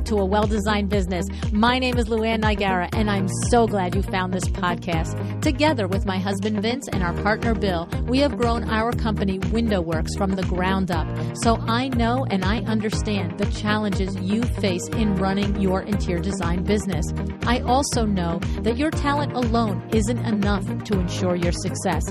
to A Well-Designed Business. My name is LuAnn and I'm so glad you found this podcast. Together with my husband Vince and our partner Bill, we have grown our company Window Works from the ground up. So I know and I understand the challenges you face in running your interior design business. I also know that your talent alone isn't enough to ensure your success.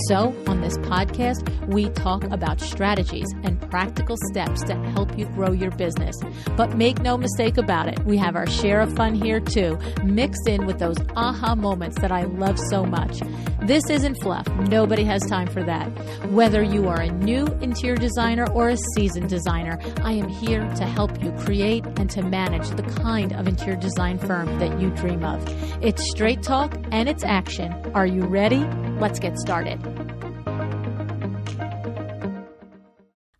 So on this podcast, we talk about strategies and practical steps to help you grow your business. But make no mistake about it, we have our share of fun here too, mixed in with those aha moments that I love so much. This isn't fluff. Nobody has time for that. Whether you are a new interior designer or a seasoned designer, I am here to help you create and to manage the kind of interior design firm that you dream of. It's straight talk and it's action. Are you ready? Let's get started.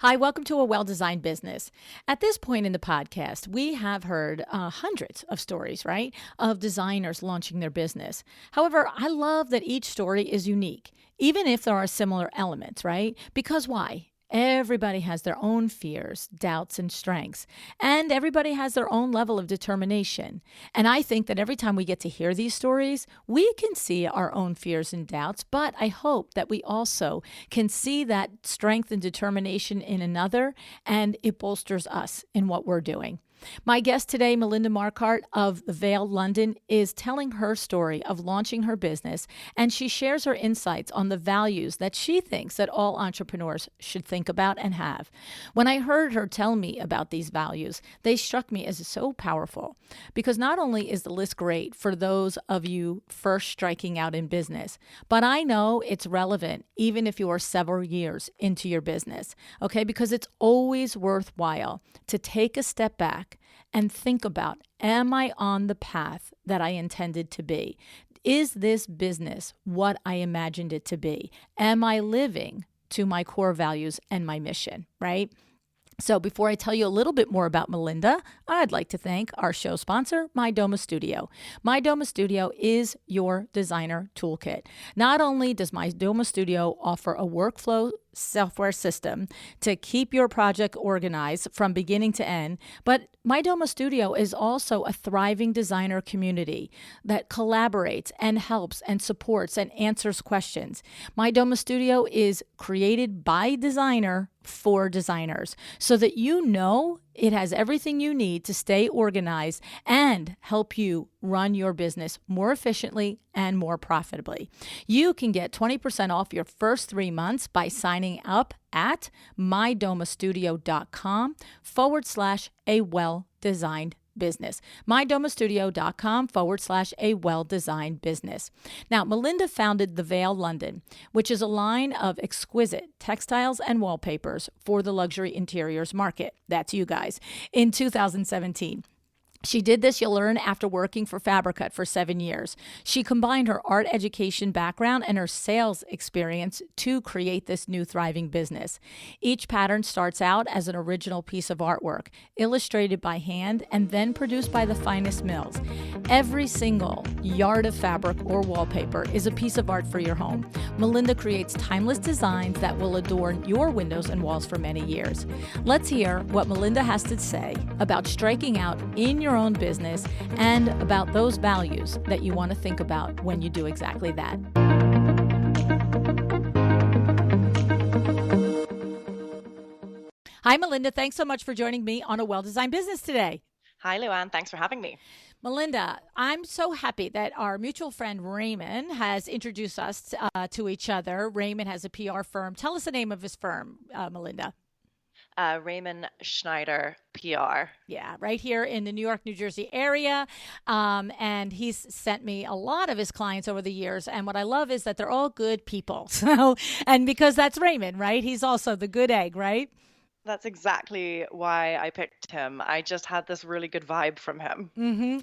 Hi, welcome to A Well-Designed Business. At this point in the podcast, we have heard hundreds of stories, right, of designers launching their business. However, I love that each story is unique, even if there are similar elements, right? Because why? Everybody has their own fears, doubts, and strengths, and everybody has their own level of determination. And I think that every time we get to hear these stories, we can see our own fears and doubts, but I hope that we also can see that strength and determination in another, and it bolsters us in what we're doing. My guest today, Melinda Marquardt of Vale London, is telling her story of launching her business, and she shares her insights on the values that she thinks that all entrepreneurs should think about and have. When I heard her tell me about these values, they struck me as so powerful because not only is the list great for those of you first striking out in business, but I know it's relevant even if you are several years into your business, okay? Because it's always worthwhile to take a step back and think about, am I on the path that I intended to be? Is this business what I imagined it to be? Am I living to my core values and my mission, right? So before I tell you a little bit more about Melinda, I'd like to thank our show sponsor, My Doma Studio. My Doma Studio is your designer toolkit. Not only does My Doma Studio offer a workflow software system to keep your project organized from beginning to end, but My Doma Studio is also a thriving designer community that collaborates and helps and supports and answers questions. My Doma Studio is created by designer for designers so that you know it has everything you need to stay organized and help you run your business more efficiently and more profitably. You can get 20% off your first 3 months by signing up at mydomastudio.com/a well-designed business. mydomastudio.com/a well-designed business. Now, Melinda founded the Vale London, which is a line of exquisite textiles and wallpapers for the luxury interiors market. That's you guys. In 2017. She did this, you'll learn, after working for Fabrica for 7 years. She combined her art education background and her sales experience to create this new thriving business. Each pattern starts out as an original piece of artwork, illustrated by hand and then produced by the finest mills. Every single yard of fabric or wallpaper is a piece of art for your home. Melinda creates timeless designs that will adorn your windows and walls for many years. Let's hear what Melinda has to say about striking out in your own business and about those values that you want to think about when you do exactly that. Hi, Melinda. Thanks so much for joining me on A Well-Designed Business today. Hi, LuAnn. Thanks for having me. Melinda, I'm so happy that our mutual friend Raymond has introduced us to each other. Raymond has a PR firm. Tell us the name of his firm, Melinda. Raymond Schneider PR. Yeah, right here in the New York, New Jersey area. And he's sent me a lot of his clients over the years. And what I love is that they're all good people. And because that's Raymond, right? He's also the good egg, right? That's exactly why I picked him. I just had this really good vibe from him.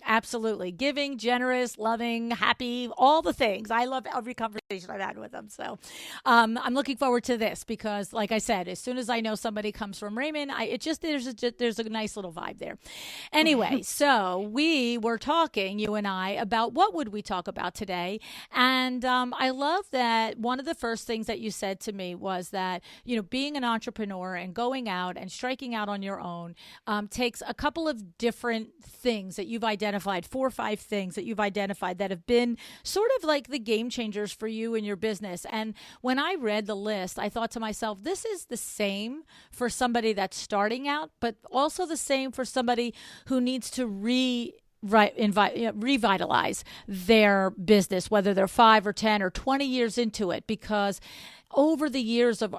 Absolutely. Giving, generous, loving, happy, all the things. I love every conversation I've had with him. So I'm looking forward to this because, like I said, as soon as I know somebody comes from Raymond, there's a nice little vibe there. Anyway, so we were talking, you and I, about what would we talk about today. And I love that one of the first things that you said to me was that, being an entrepreneur and going out and striking out on your own takes a couple of different things that you've identified, 4 or 5 things that you've identified that have been sort of like the game changers for you in your business. And when I read the list, I thought to myself, this is the same for somebody that's starting out, but also the same for somebody who needs to revitalize their business, whether they're 5 or 10 or 20 years into it, because over the years of,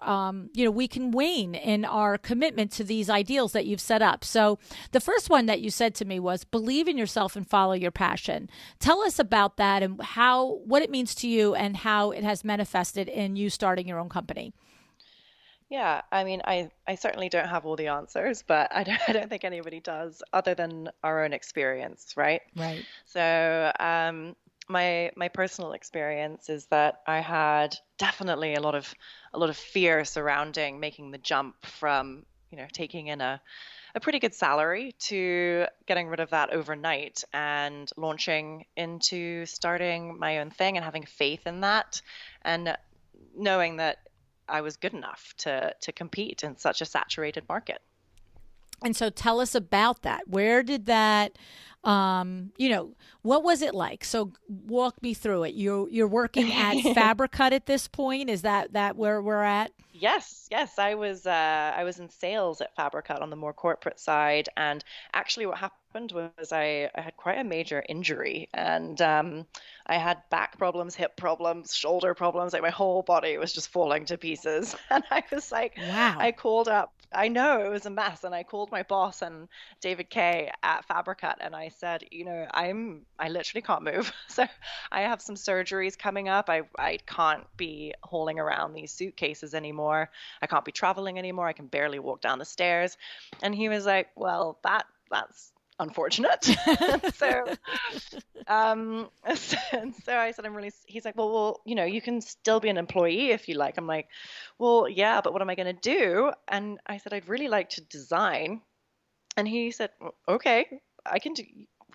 we can wane in our commitment to these ideals that you've set up. So the first one that you said to me was believe in yourself and follow your passion. Tell us about that and what it means to you and how it has manifested in you starting your own company. Yeah, I mean, I certainly don't have all the answers, but I don't think anybody does other than our own experience, right? Right. So, my personal experience is that I had definitely a lot of fear surrounding making the jump from, taking in a pretty good salary to getting rid of that overnight and launching into starting my own thing and having faith in that and knowing that I was good enough to compete in such a saturated market. And so tell us about that. Where did that, what was it like? So walk me through it. You're working at Fabrica at this point. Is that where we're at? Yes. I was in sales at Fabrica on the more corporate side, and actually what happened was I had quite a major injury, and I had back problems, hip problems, shoulder problems. Like my whole body was just falling to pieces, and I was like, wow. I called up. I know it was a mess, and I called my boss and David Kay at Fabrica, and I said, I literally can't move, so I have some surgeries coming up. I can't be hauling around these suitcases anymore. I can't be traveling anymore. I can barely walk down the stairs. And he was like, well, that's unfortunate. so, so I said, he's like, well, you can still be an employee if you like. I'm like, well, yeah, but what am I going to do? And I said, I'd really like to design. And he said, okay,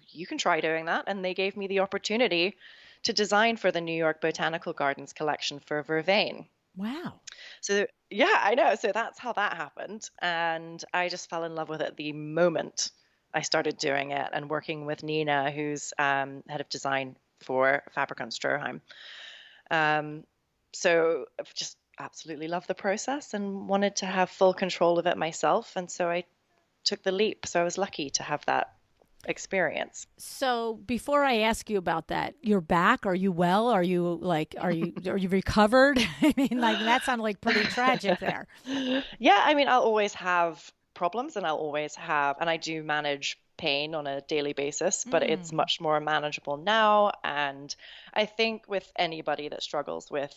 you can try doing that. And they gave me the opportunity to design for the New York Botanical Gardens collection for Vervain. Wow. So yeah, I know. So that's how that happened. And I just fell in love with it the moment I started doing it and working with Nina, who's head of design for Fabrica and Stroheim. So I've just absolutely loved the process and wanted to have full control of it myself. And so I took the leap. So I was lucky to have that experience. So before I ask you about that, you're back? Are you well? Are you recovered? I mean, that sounded like pretty tragic there. Yeah, I mean, I'll always have problems and I do manage pain on a daily basis, but it's much more manageable now. And I think with anybody that struggles with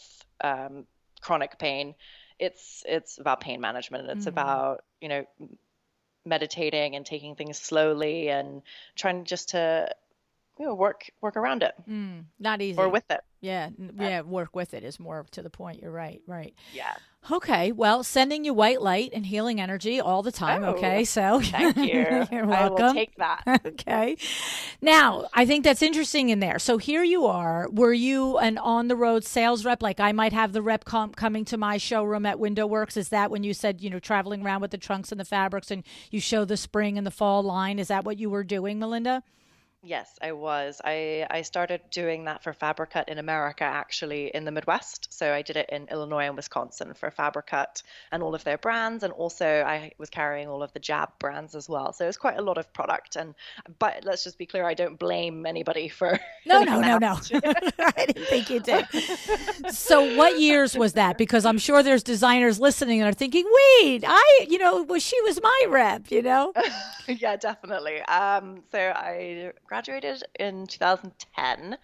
chronic pain, it's about pain management. It's about, meditating and taking things slowly and trying just to work around it. Not easy. Or with it. Yeah, work with it is more to the point. You're right. Yeah. Okay, well, sending you white light and healing energy all the time. Okay, so thank you. You're welcome. I will take that. Okay. Now, I think that's interesting in there. So here you are. Were you an on-the-road sales rep? Like I might have the rep coming to my showroom at Window Works. Is that when you said, traveling around with the trunks and the fabrics and you show the spring and the fall line? Is that what you were doing, Melinda? Yes, I was. I started doing that for Fabrica in America, actually, in the Midwest. So I did it in Illinois and Wisconsin for Fabrica and all of their brands. And also I was carrying all of the Jab brands as well. So it was quite a lot of product. But let's just be clear, I don't blame anybody for... No. I didn't think you did. So what years was that? Because I'm sure there's designers listening and are thinking, wait, she was my rep, Yeah, definitely. So I graduated in 2010.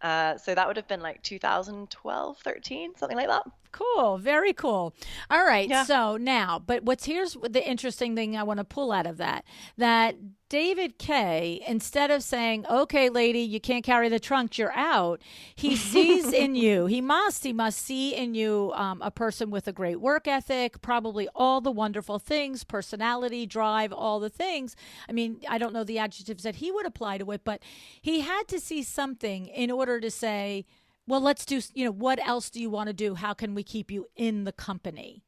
So that would have been like 2012, 13, something like that. Cool. Very cool. All right. Yeah. So now, but here's the interesting thing I want to pull out of that David Kay, instead of saying, okay, lady, you can't carry the trunk, you're out, he sees in you, he must see in you a person with a great work ethic, probably all the wonderful things, personality, drive, all the things. I mean, I don't know the adjectives that he would apply to it, but he had to see something in order to say, well, let's do, what else do you want to do? How can we keep you in the company?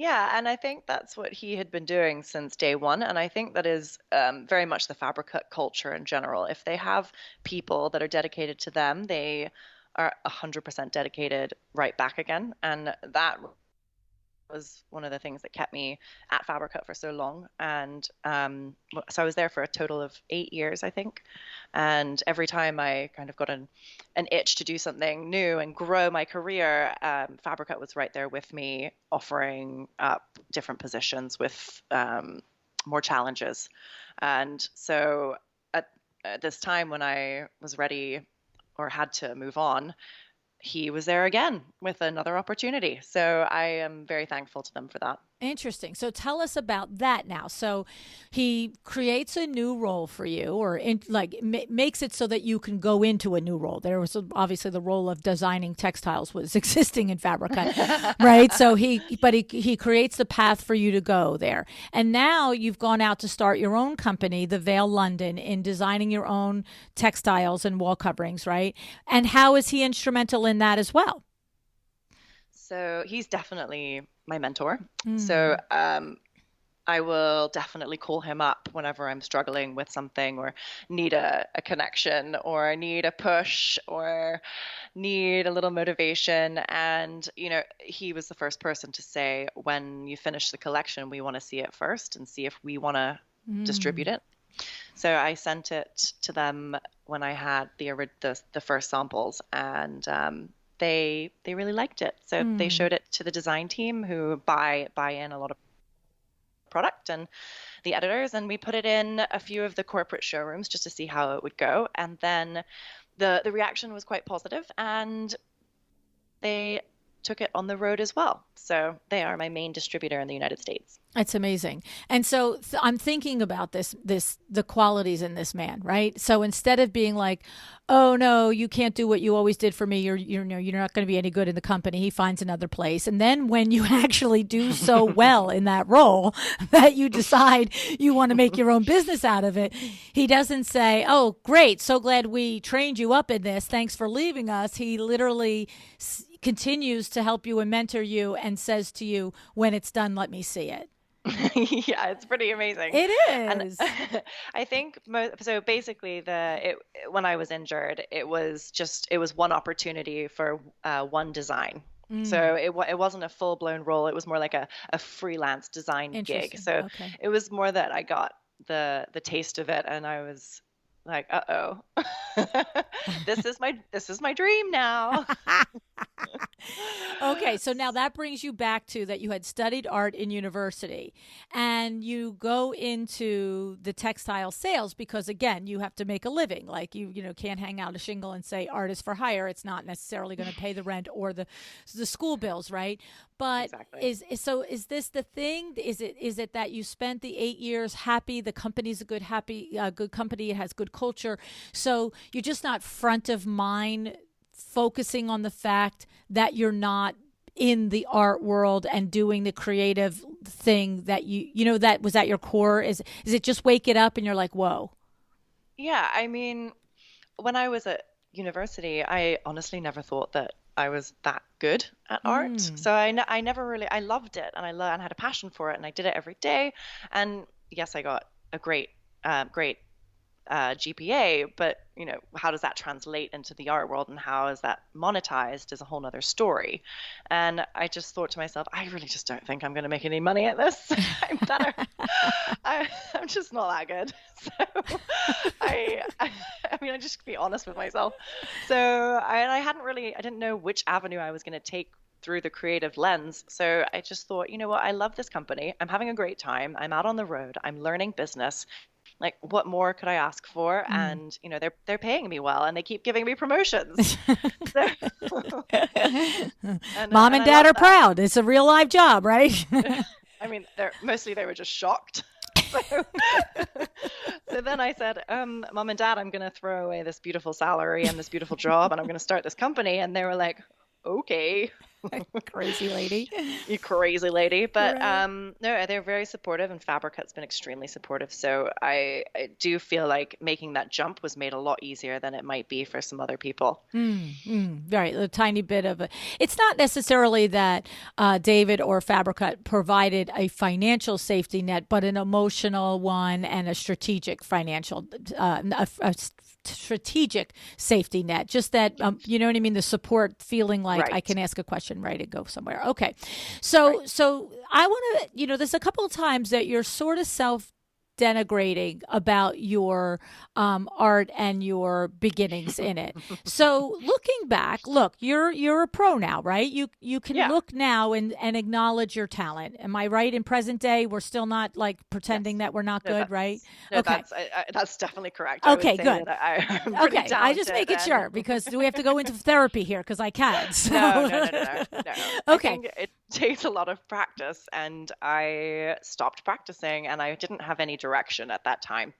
Yeah, and I think that's what he had been doing since day one. And I think that is very much the Fabrica culture in general. If they have people that are dedicated to them, they are 100% dedicated right back again. And that was one of the things that kept me at Fabrica for so long. And so I was there for a total of 8 years, I think. And every time I kind of got an itch to do something new and grow my career, Fabrica was right there with me, offering up different positions with more challenges. And so at this time when I was ready or had to move on, he was there again with another opportunity. So I am very thankful to them for that. Interesting. So tell us about that now. So he creates a new role for you, or makes it so that you can go into a new role. There was obviously the role of designing textiles was existing in Fabrica, right? So he creates the path for you to go there. And now you've gone out to start your own company, the Vale London, in designing your own textiles and wall coverings, right? And how is he instrumental in that as well? So he's definitely my mentor. So Mm. I will definitely call him up whenever I'm struggling with something or need a connection or need a push or need a little motivation. And, he was the first person to say, when you finish the collection, we want to see it first and see if we want to distribute Mm. it. So I sent it to them when I had the first samples, and they really liked it. So they Mm. showed it to the design team who buy in a lot of product and the editors, and we put it in a few of the corporate showrooms just to see how it would go. And then the reaction was quite positive, and they took it on the road as well. So they are my main distributor in the United States. It's amazing. And so I'm thinking about the qualities in this man, right? So instead of being like, oh no, you can't do what you always did for me. You're not going to be any good in the company. He finds another place. And then when you actually do so well in that role that you decide you want to make your own business out of it, he doesn't say, oh, great. So glad we trained you up in this. Thanks for leaving us. He literally continues to help you and mentor you and says to you, when it's done, let me see it. Yeah, it's pretty amazing. It And is. I think so basically when I was injured, it was one opportunity for one design. Mm, So it wasn't a full-blown role. It was more like a freelance design gig. interesting. So Okay. it was more that I got the taste of it, and I was like, uh-oh. This is my dream now. Okay, so now that brings you back to that you had studied art in university and you go into the textile sales because again, you have to make a living. Like you can't hang out a shingle and say art is for hire. It's not necessarily going to pay the rent or the school bills, right? But Exactly. is this the thing? Is it that you spent the 8 years happy? The company's a good company. It has good culture. So you're just not front of mind focusing on the fact that you're not in the art world and doing the creative thing that that was at your core. Is it just wake it up and you're like, whoa. Yeah, I mean, when I was at university, I honestly never thought that I was that good at art. Mm. So I never really, I loved it, and and had a passion for it, and I did it every day. And yes, I got a great GPA, but how does that translate into the art world and how is that monetized is a whole nother story. And I just thought to myself, I really just don't think I'm going to make any money at this. I'm better. I'm just not that good. So I mean, I just be honest with myself. So I didn't know which avenue I was going to take through the creative lens. So I just thought, you know what, I love this company. I'm having a great time. I'm out on the road. I'm learning business. Like, what more could I ask for? Mm. And they're paying me well, and they keep giving me promotions. So, Mom and and I dad love are that. proud. It's a real live job, right? I mean, they were just shocked. So, so then I said, Mom and Dad, I'm going to throw away this beautiful salary and this beautiful job, and I'm going to start this company. And they were like, okay. Crazy lady. You crazy lady. But Right. no, they're very supportive, and Fabrica's been extremely supportive. So I do feel like making that jump was made a lot easier than it might be for some other people. Right, a tiny bit of it. It's not necessarily that David or Fabrica provided a financial safety net, but an emotional one and a strategic financial, strategic safety net. Just that, you know what I mean? The support, feeling like I Right. can ask a question, right, and go somewhere. Okay, Right. so I want to, there's a couple of times that you're sort of self denigrating about your art and your beginnings in it. So looking back, look, you're a pro now, right? You can Yeah. look now and acknowledge your talent. Am I right? In present day, we're still not like pretending Yes. that we're not No, good, right? that's Okay. that's definitely correct. I would Okay, say good. that I'm pretty Okay, I just talented make it and sure because we have to go into therapy here because I can. no, no, So no, no, no, no. I okay. think it takes a lot of practice, and I stopped practicing, and I didn't have any direction at that time.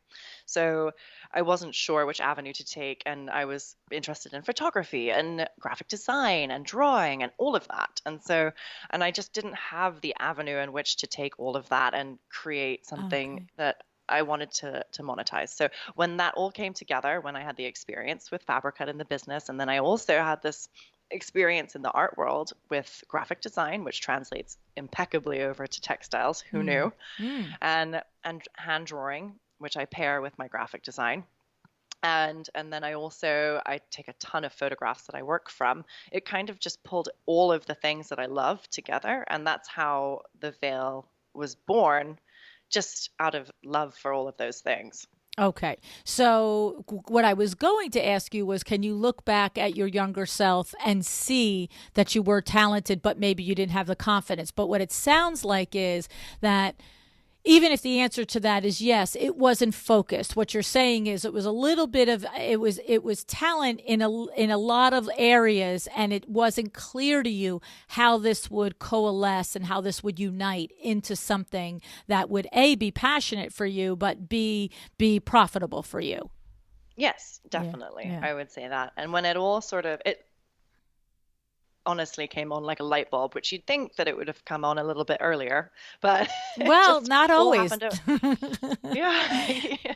So I wasn't sure which avenue to take, and I was interested in photography and graphic design and drawing and all of that. And I just didn't have the avenue in which to take all of that and create something Okay. that I wanted to monetize. So when that all came together, when I had the experience with Fabrica in the business, and then I also had this experience in the art world with graphic design, which translates impeccably over to textiles, who Mm. knew, Mm. and hand drawing, which I pair with my graphic design. And then I take a ton of photographs that I work from. It kind of just pulled all of the things that I love together, and that's how the veil was born, just out of love for all of those things. Okay. So, what I was going to ask you was can you look back at your younger self and see that you were talented, but maybe you didn't have the confidence? But what it sounds like is that even if the answer to that is yes, it wasn't focused. What you're saying is it was a little bit of it was talent in a lot of areas, and it wasn't clear to you how this would coalesce and how this would unite into something that would a be passionate for you, but be profitable for you. Yes, Yeah, definitely. yeah. I would say that. And when it honestly came on like a light bulb, which you'd think that it would have come on a little bit earlier, but it Well, just not all always. happened. Yeah,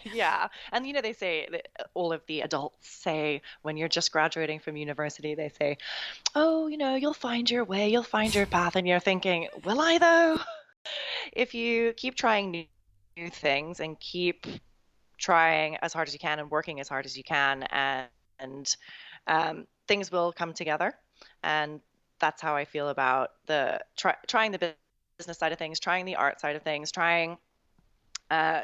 yeah. And they say that all of the adults say when you're just graduating from university, they say, "Oh, you'll find your way, you'll find your path." And you're thinking, "Will I though?" If you keep trying new things and keep trying as hard as you can and working as hard as you can, and things will come together. And that's how I feel about trying the business side of things, trying the art side of things, trying uh,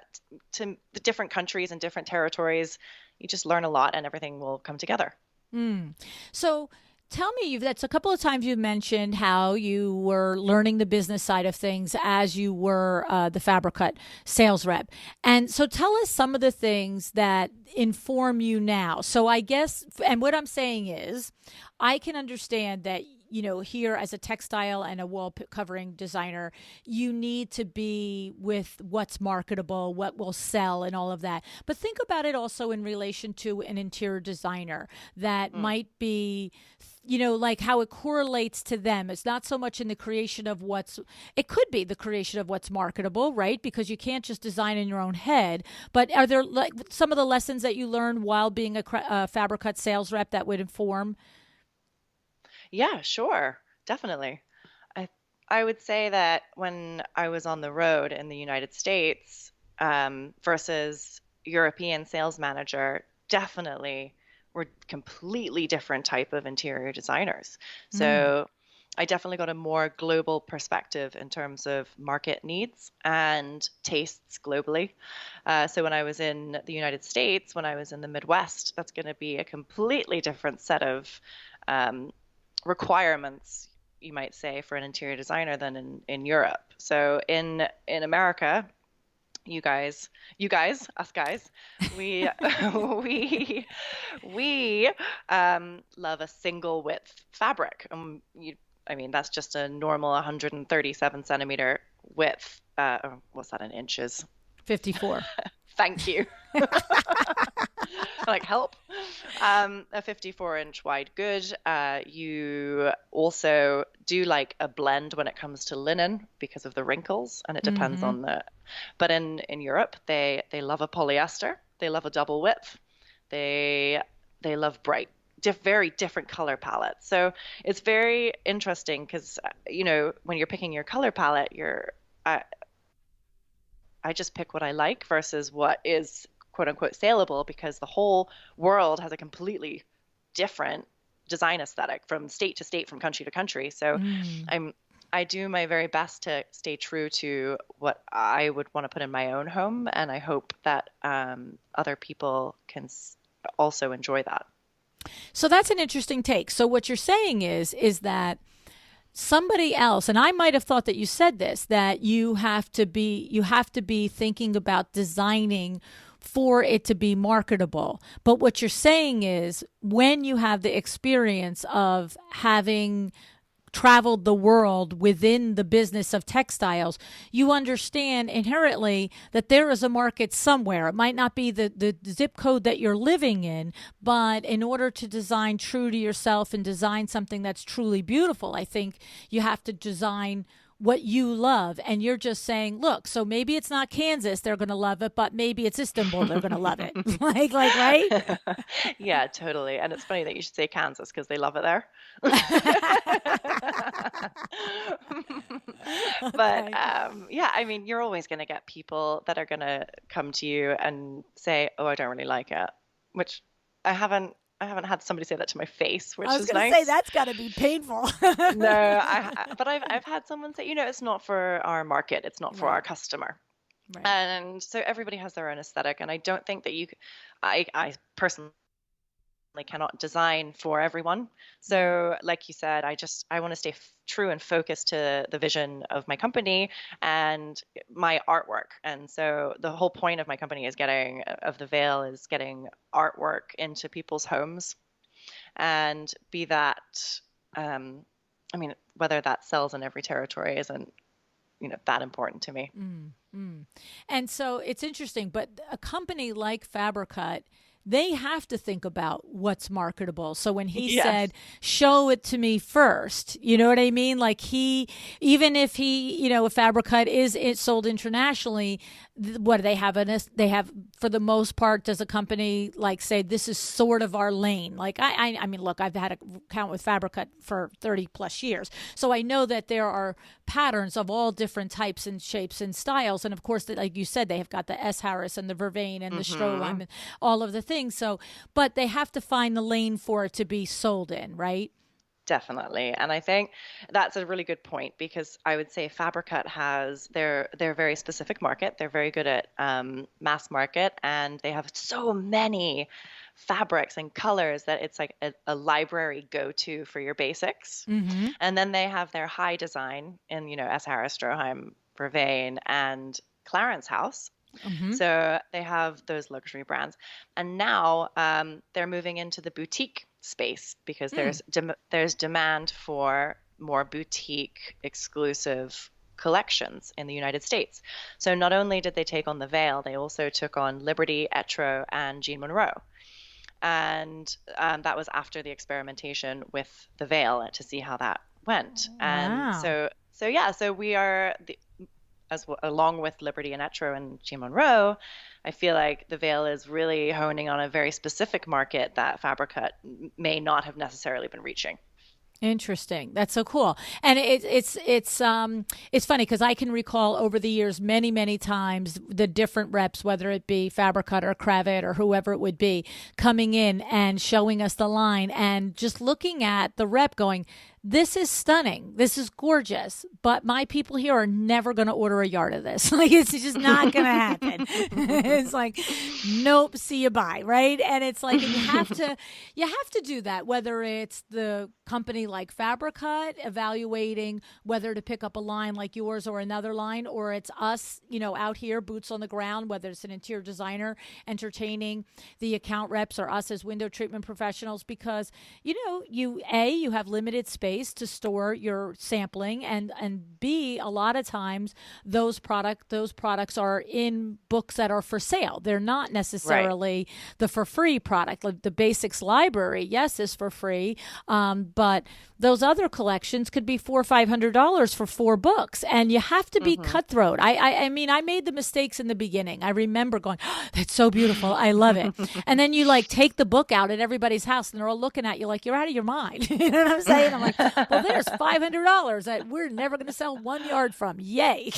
to the different countries and different territories. You just learn a lot, and everything will come together. So tell me, that's a couple of times you mentioned how you were learning the business side of things as you were the Fabricut sales rep. And so tell us some of the things that inform you now. So I guess, and what I'm saying is, I can understand that. Here as a textile and a wall covering designer, you need to be with what's marketable, what will sell, and all of that. But think about it also in relation to an interior designer that Mm. might be like how it correlates to them. It's not so much in the creation of it could be the creation of what's marketable, right? Because you can't just design in your own head. But are there like some of the lessons that you learned while being a Fabricut sales rep that would inform? Yeah, sure, definitely. I I would say that when I was on the road in the United States, versus European sales manager, definitely were completely different type of interior designers. Mm, So I definitely got a more global perspective in terms of market needs and tastes globally. So when I was in the United States, when I was in the Midwest, that's going to be a completely different set of um, requirements, you might say, for an interior designer than in Europe. So in America, us guys, we we we love a single width fabric. I mean, that's just a normal 137 centimeter width. What's that in inches? 54. Thank you. Like help. A 54-inch wide good. You also do like a blend when it comes to linen because of the wrinkles, and it depends Mm-hmm. on the. But in Europe, they love a polyester. They love a double width. They they love bright, very different color palettes. So it's very interesting because when you're picking your color palette, I just pick what I like versus what is quote unquote saleable because the whole world has a completely different design aesthetic from state to state, from country to country. So Mm. I'm I do my very best to stay true to what I would want to put in my own home, and I hope that other people can also enjoy that. So that's an interesting take. So what you're saying is that somebody else, and I might have thought that you said this, that you have to be thinking about designing for it to be marketable. But what you're saying is when you have the experience of having traveled the world within the business of textiles, you understand inherently that there is a market somewhere. It might not be the zip code that you're living in, but in order to design true to yourself and design something that's truly beautiful, I think you have to design what you love. And you're just saying, look, so maybe it's not Kansas, they're going to love it, but maybe it's Istanbul, they're going to love it. Right? Yeah, totally. And it's funny that you should say Kansas because they love it there. But Okay. yeah, I mean, you're always going to get people that are going to come to you and say, "Oh, I don't really like it," which I haven't. I haven't had somebody say that to my face, I which was is going to say nice. that's got to be painful. No, but I've had someone say, it's not for our market, it's not for Right. our customer. Right. And so everybody has their own aesthetic, and I don't think that I personally cannot design for everyone. Right. So, like you said, I want to stay true and focused to the vision of my company and my artwork. And so the whole point of my company is of the Veil is getting artwork into people's homes, and be that I mean, whether that sells in every territory isn't, that important to me. Mm, mm. And so it's interesting, but a company like Fabrica, they have to think about what's marketable. So when he Yes. said, show it to me first, you know what I mean? Like even if if Fabrica is it sold internationally, what do they have they have, for the most part, does a company like say, this is sort of our lane? Like, I mean, look, I've had an account with Fabrica for 30 plus years. So I know that there are patterns of all different types and shapes and styles. And of course, like you said, they have got the S. Harris and the Vervain and the Stroheim Hmm. and all of the things. So, but they have to find the lane for it to be sold in, right? Definitely. And I think that's a really good point because I would say Fabricat has their very specific market. They're very good at mass market, and they have so many fabrics and colors that it's like a library go-to for your basics. Mm-hmm. And then they have their high design in, S. Harris, Stroheim, Vervain, and Clarence House. Mm-hmm. So they have those luxury brands, and now they're moving into the boutique space because Mm. there's demand for more boutique exclusive collections in the United States. So not only did they take on the Veil, they also took on Liberty, Etro, and Jean Monroe, and that was after the experimentation with the Veil to see how that went. And Wow. so yeah, so we are along with Liberty and Etro and Jean Monroe, I feel like the Veil is really honing on a very specific market that Fabrica may not have necessarily been reaching. Interesting. That's so cool. And it's funny because I can recall over the years many times the different reps, whether it be Fabricut or Cravat or whoever it would be, coming in and showing us the line and just looking at the rep going, this is stunning. This is gorgeous. But my people here are never going to order a yard of this. Like, it's just not going to happen. It's like, nope, see you bye. Right. And it's like, and you have to do that, whether it's the company like Fabricut evaluating whether to pick up a line like yours or another line, or it's us, out here, boots on the ground, whether it's an interior designer entertaining the account reps or us as window treatment professionals, because, you have limited space. space to store your sampling, and B, a lot of times those products are in books that are for sale. They're not Right. necessarily the for free product. Like the basics library, yes, is for free, but those other collections could be $400 or $500 for 4 books, and you have to be cutthroat. I mean, I made the mistakes in the beginning. I remember going, oh, "That's so beautiful, I love it," and then you like take the book out at everybody's house, and they're all looking at you like you're out of your mind. You know what I'm saying? I'm like, "Well, there's $500 that we're never going to sell 1 yard from. Yay!"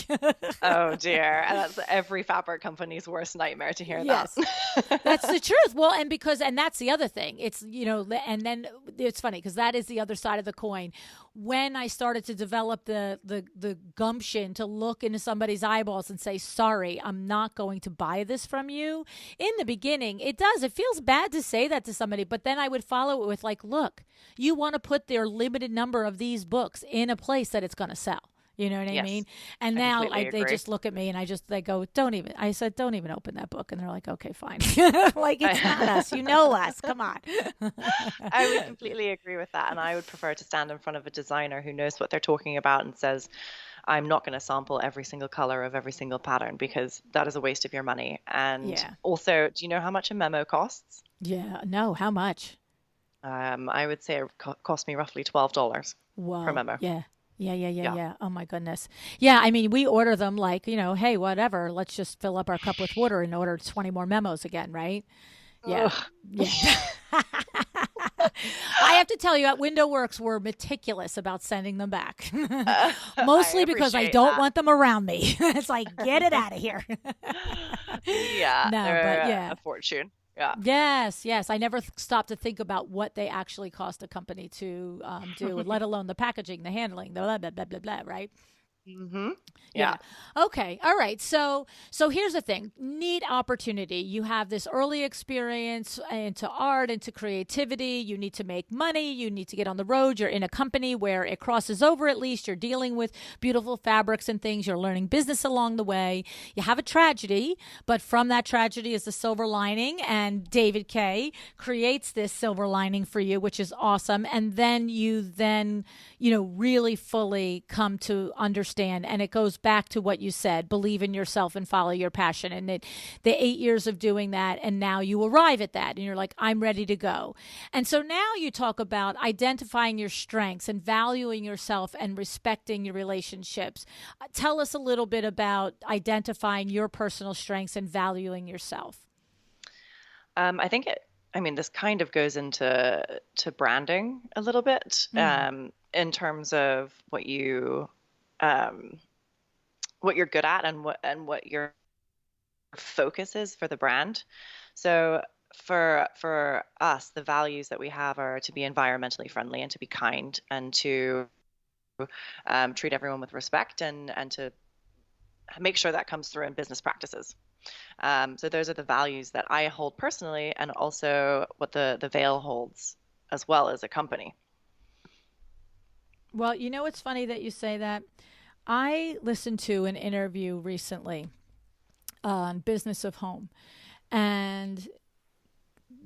Oh dear. And that's every fabric company's worst nightmare to hear that. Yes, that's the truth. Well, and that's the other thing. It's, and then it's funny because that is the other side of the coin. When I started to develop the gumption to look into somebody's eyeballs and say, "Sorry, I'm not going to buy this from you." In the beginning, it feels bad to say that to somebody, but then I would follow it with like, "Look, you want to put their limited number of these books in a place that it's going to sell." You know what I mean? Yes, And I now completely they agree. just look at me and they go, I said, "Don't even open that book." And they're like, "Okay, fine." Like, it's not us. You know us. Come on. I would completely agree with that. And I would prefer to stand in front of a designer who knows what they're talking about and says, I'm not going to sample every single color of every single pattern because that is a waste of your money. And Yeah. also, do you know how much a memo costs? Yeah. No, how much? I would say it cost me roughly $12 per Whoa. memo. Yeah. Yeah, yeah, yeah, Yeah. yeah. Oh my goodness. Yeah, I mean, we order them like, hey, whatever, let's just fill up our cup with water and order 20 more memos again, right? Yeah. Ugh. Yeah. I have to tell you, at Window Works, we're meticulous about sending them back. I Mostly because I appreciate don't that. want them around me. It's like, get it out of here. Yeah, No, but they're yeah. a fortune. Yeah. Yes, yes. I never stopped to think about what they actually cost a company to do, let alone the packaging, the handling, the blah, blah, blah, blah, blah, right? hmm Yeah. Yeah. Okay. All right. So here's the thing. Neat opportunity. You have this early experience into art, into creativity. You need to make money. You need to get on the road. You're in a company where it crosses over at least. You're dealing with beautiful fabrics and things. You're learning business along the way. You have a tragedy, but from that tragedy is the silver lining, and David Kay creates this silver lining for you, which is awesome. And then really fully come to understand. And it goes back to what you said, believe in yourself and follow your passion. And the 8 years of doing that, and now you arrive at that and you're like, I'm ready to go. And so now you talk about identifying your strengths and valuing yourself and respecting your relationships. Tell us a little bit about identifying your personal strengths and valuing yourself. I think this kind of goes into branding a little bit, Mm. in terms of um, what you're good at and what your focus is for the brand. So for us, the values that we have are to be environmentally friendly and to be kind and to treat everyone with respect and to make sure that comes through in business practices. So those are the values that I hold personally, and also what the Veil holds as well as a company. Well, it's funny that you say that. I listened to an interview recently on Business of Home, and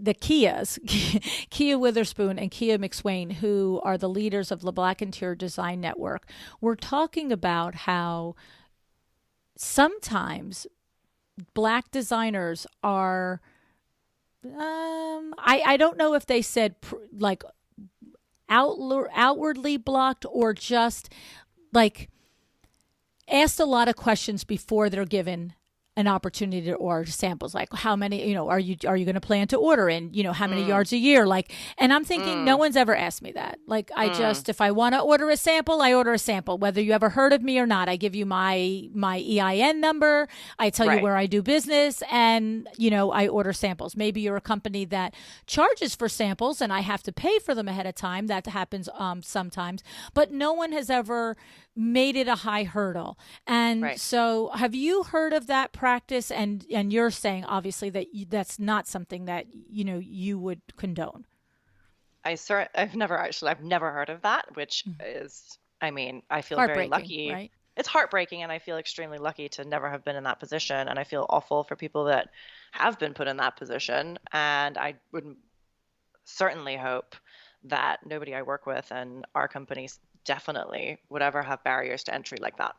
the Kias, Kia Witherspoon and Kia McSwain, who are the leaders of the Black Interior Design Network, were talking about how sometimes Black designers are, I don't know if they said like outwardly blocked or just like asked a lot of questions before they're given an opportunity to order samples, like how many, are you going to plan to order in, how many Mm, yards a year, like. And I'm thinking, no mm, one's ever asked me that. Like, mm. if I want to order a sample, I order a sample, whether you ever heard of me or not. I give you my EIN number, I tell you Right. where I do business, and I order samples. Maybe you're a company that charges for samples and I have to pay for them ahead of time. That happens sometimes, but no one has ever made it a high hurdle. And Right. so have you heard of that practice? And you're saying obviously that that's not something that you would condone. I've never heard of that, which Mm. is, I feel very Heartbreaking, lucky. right? It's heartbreaking, and I feel extremely lucky to never have been in that position. And I feel awful for people that have been put in that position. And I would certainly hope that nobody I work with and our companies definitely would ever have barriers to entry like that.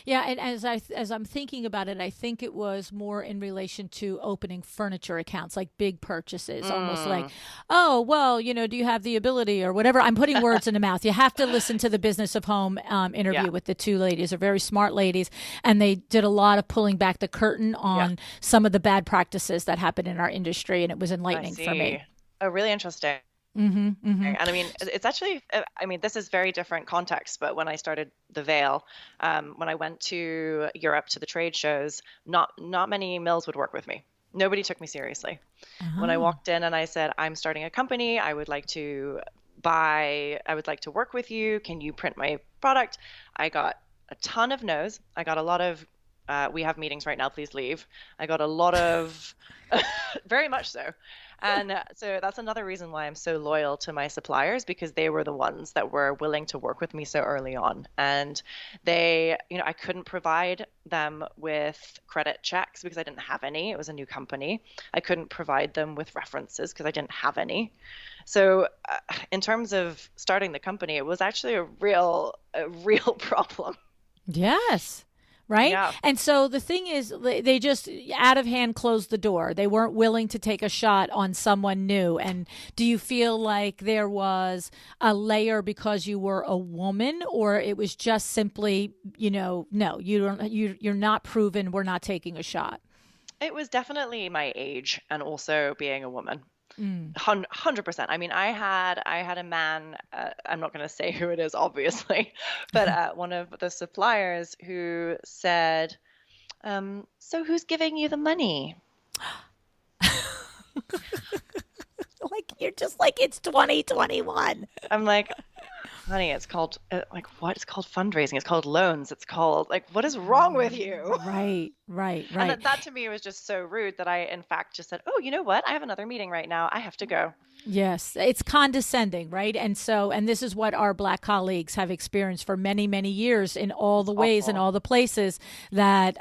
Yeah, and as I'm thinking about it, I think it was more in relation to opening furniture accounts, like big purchases, almost like, Mm, oh, well, do you have the ability or whatever? I'm putting words in the mouth. You have to listen to the Business of Home yeah, interview with the two ladies. They're very smart ladies, and they did a lot of pulling back the curtain yeah, on some of the bad practices that happen in our industry, and it was I enlightening for me. see. Oh, really interesting. Mm-hmm. Mm-hmm. And I mean, it's actually, I mean, this is very different context, but when I started the Veil, when I went to Europe to the trade shows, not many mills would work with me. Nobody took me seriously. When I Ah. walked in and I said, I'm starting a company, I would like to work with you. Can you print my product? I got a ton of no's. I got a lot of, we have meetings right now, please leave. I got a lot of, very much so. And so that's another reason why I'm so loyal to my suppliers because they were the ones that were willing to work with me so early on. And I couldn't provide them with credit checks because I didn't have any. It was a new company. I couldn't provide them with references because I didn't have any. So, in terms of starting the company, it was actually a real problem. Yes. Right. Yeah. And so the thing is, they just out of hand closed the door. They weren't willing to take a shot on someone new. And do you feel like there was a layer because you were a woman, or it was just simply, no, you don't, you're not proven. We're not taking a shot. It was definitely my age and also being a woman. Mm. 100%. I mean, I had a man, I'm not going to say who it is, obviously, but one of the suppliers who said, so who's giving you the money? Like you're just like it's 2021. I'm like, honey, it's called like what? It's called fundraising. It's called loans. It's called like what is wrong with you? Right, right, And right. that to me was just so rude that I in fact just said, "Oh, you know what? I have another meeting right now. I have to go." Yes, it's condescending, right? And this is what our black colleagues have experienced for many, many years in all It's the ways and awful. all the places that,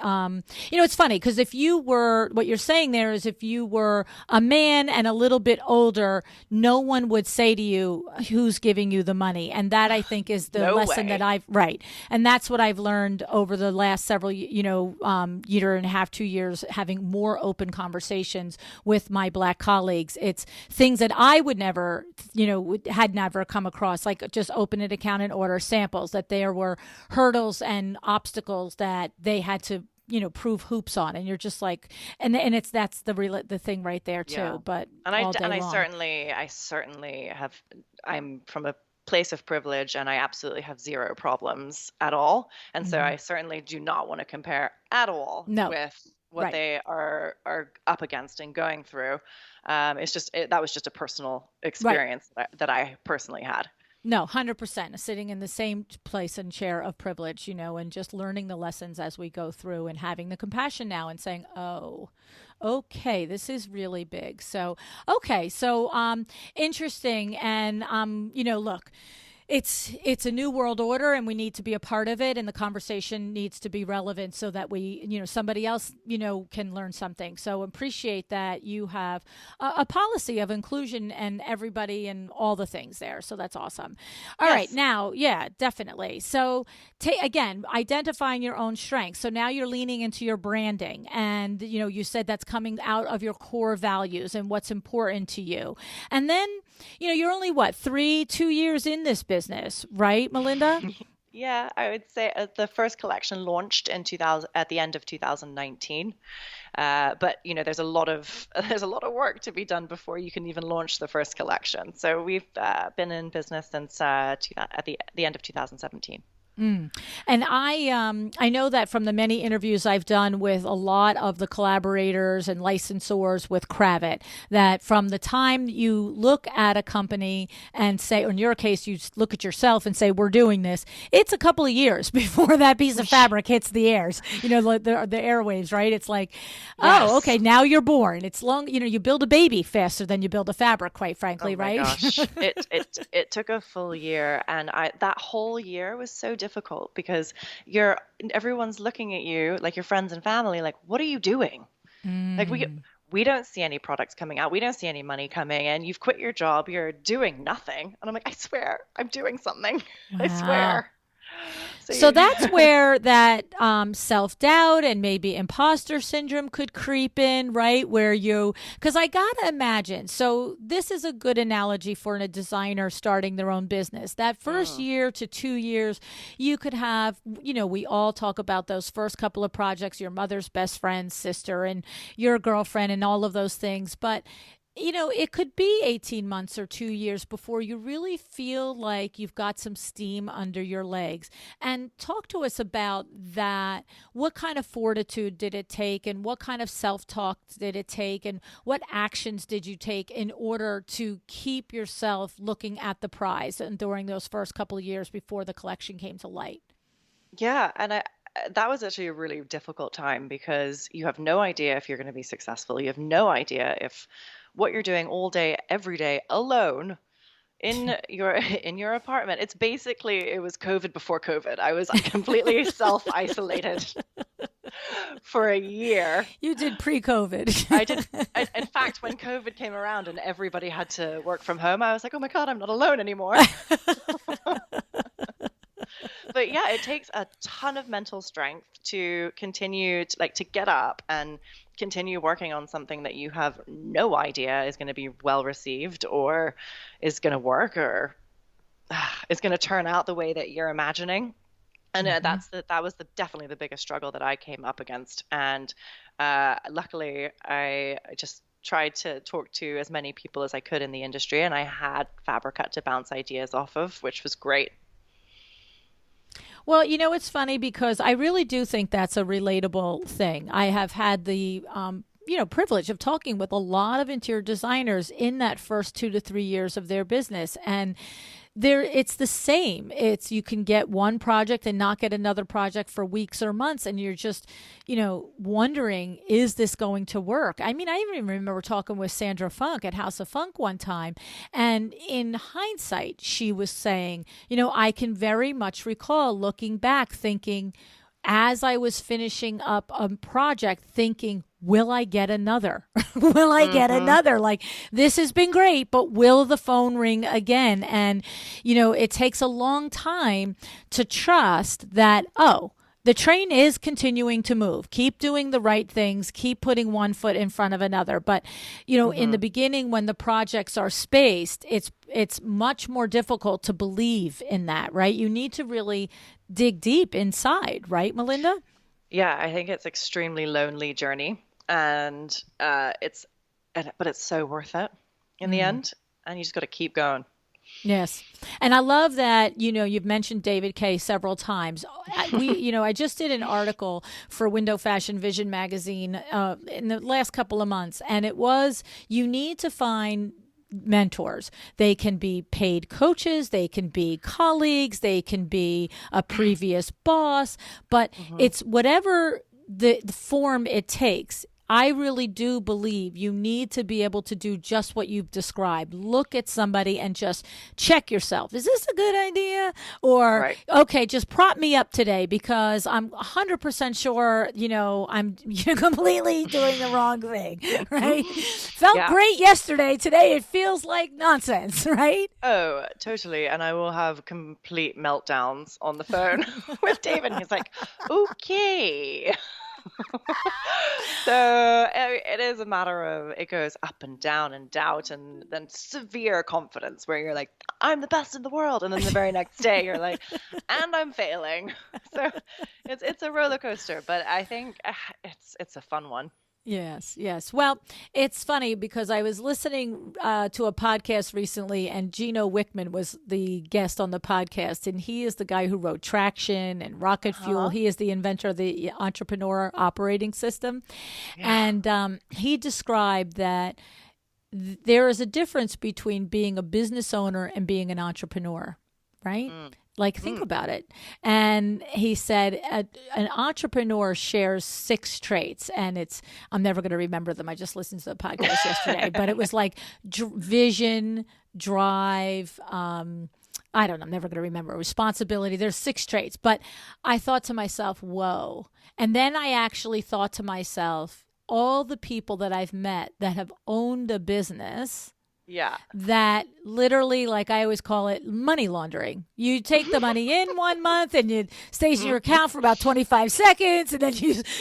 it's funny because if you were, what you're saying there is if you were a man and a little bit older, no one would say to you, who's giving you the money? And that I think is the No lesson that way. right. And that's what I've learned over the last several, year and a half, 2 years, having more open conversations with my black colleagues. It's things that I would never, had never come across, like just open an account and order samples, that there were hurdles and obstacles that they had to, prove hoops on. And you're just like, that's the thing right there Yeah. too, but And all day I long. certainly have, I'm from a place of privilege and I absolutely have zero problems at all. And so Hmm. I certainly do not want to compare at all No, with what right. they are up against and going through. That was just a personal Right. experience that I personally had. No, 100% sitting in the same place and chair of privilege, and just learning the lessons as we go through and having the compassion now and saying, oh, okay, this is really big. So, okay. So, interesting. And, look, it's a new world order and we need to be a part of it, and the conversation needs to be relevant so that we, somebody else, can learn something. So appreciate that you have a policy of inclusion and everybody and all the things there. So that's awesome. All right, Yes. now, yeah, definitely. So again, identifying your own strengths. So now you're leaning into your branding, and you said that's coming out of your core values and what's important to you. And then you're only what, 2 years in this business, right, Melinda? Yeah, I would say the first collection launched in 2000 at the end of 2019. But there's a lot of there's a lot of work to be done before you can even launch the first collection. So we've been in business since at the end of 2017. Mm. And I know that from the many interviews I've done with a lot of the collaborators and licensors with Cravat, that from the time you look at a company and say, or in your case, you look at yourself and say, we're doing this, it's a couple of years before that piece of fabric hits the airs, the airwaves, right? It's like, oh, Yes. okay, now you're born. It's long, you build a baby faster than you build a fabric, quite Oh frankly, my right? gosh. It took a full year, and I that whole year was so difficult because you're everyone's looking at you, like your friends and family, like, what are you doing? Like Mm. we don't see any products coming out. We don't see any money coming, and you've quit your job. You're doing nothing. And I'm like, I swear, I'm doing something. I Wow. swear. So So you, that's where that self doubt and maybe imposter syndrome could creep in, right? Where because I got to imagine. So, this is a good analogy for a designer starting their own business. That first mm, year to 2 years, you could have, we all talk about those first couple of projects, your mother's best friend, sister, and your girlfriend, and all of those things. But it could be 18 months or 2 years before you really feel like you've got some steam under your legs. And talk to us about that. What kind of fortitude did it take, and what kind of self talk did it take, and what actions did you take in order to keep yourself looking at the prize and during those first couple of years before the collection came to light? yeah, and that was actually a really difficult time because you have no idea if you're going to be successful. You have no idea if what you're doing all day, every day, alone in your in your apartment. It's basically it was COVID before COVID. I was completely self-isolated for a year. You did pre COVID. I did. In fact, when COVID came around and everybody had to work from home, I was like, "Oh my God, I'm not alone anymore." But yeah, it takes a ton of mental strength to continue to get up and continue working on something that you have no idea is going to be well received or is going to work or is going to turn out the way that you're imagining. And Hmm. that was definitely the biggest struggle that I came up against. And luckily, I just tried to talk to as many people as I could in the industry, and I had Fabrica to bounce ideas off of, which was great. Well, it's funny because I really do think that's a relatable thing. I have had the privilege of talking with a lot of interior designers in that first 2 to 3 years of their business, and it's the same. It's you can get one project and not get another project for weeks or months, and you're just wondering, is this going to work? I mean, I even remember talking with Sandra Funk at House of Funk one time, and in hindsight she was saying, I can very much recall looking back thinking, as I was finishing up a project, thinking, will I get another? Will I get Hmm. another? Like, this has been great, but will the phone ring again? And, it takes a long time to trust that, oh, the train is continuing to move. Keep doing the right things. Keep putting one foot in front of another. But, in the Hmm. beginning, when the projects are spaced, it's much more difficult to believe in that, right? You need to really dig deep inside, right, Melinda? Yeah, I think it's extremely lonely journey, and but it's so worth it in the Mm. end, and you just got to keep going. Yes. And I love that, you've mentioned David Kay several times. I just did an article for Window Fashion Vision magazine in the last couple of months, and it was, you need to find mentors. They can be paid coaches, they can be colleagues, they can be a previous boss, but Hmm. it's whatever the form it takes. I really do believe you need to be able to do just what you've described. Look at somebody and just check yourself. Is this a good idea? Or, Right. okay, just prop me up today because I'm 100% sure, I'm completely doing the wrong thing, right? Felt Yeah. great yesterday. Today it feels like nonsense, right? Oh, totally. And I will have complete meltdowns on the phone with David. And he's like, okay. So it is a matter of it goes up and down and doubt and then severe confidence where you're like, I'm the best in the world. And then the very next day you're like, and I'm failing. So it's a roller coaster, but I think it's a fun one. Yes, yes. Well, it's funny because I was listening to a podcast recently, and Gino Wickman was the guest on the podcast, and he is the guy who wrote Traction and Rocket Fuel. Uh-huh. He is the inventor of the Entrepreneur operating system, Yeah. and he described that there is a difference between being a business owner and being an entrepreneur, right? Mm. Like, think Mm. about it. And he said an entrepreneur shares six traits, and I'm never going to remember them. I just listened to the podcast yesterday, but it was like vision, drive, I don't know, I'm never going to remember, responsibility. There's six traits. But I thought to myself, whoa. And then I actually thought to myself, all the people that I've met that have owned a business Yeah. that literally, like I always call it, money laundering. You take the money in 1 month and it stays in your account for about 25 seconds, and then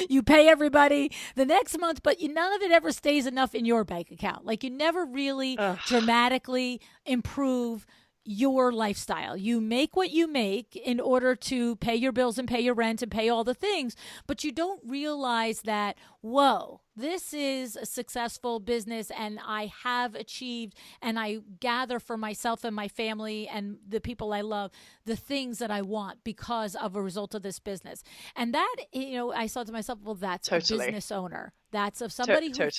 you pay everybody the next month, but none of it ever stays enough in your bank account. Like, you never really dramatically improve your lifestyle. You make what you make in order to pay your bills and pay your rent and pay all the things, but you don't realize that, whoa, this is a successful business and I have achieved, and I gather for myself and my family and the people I love the things that I want because of a result of this business. And that, I thought to myself, well, that's a business owner. That's of somebody who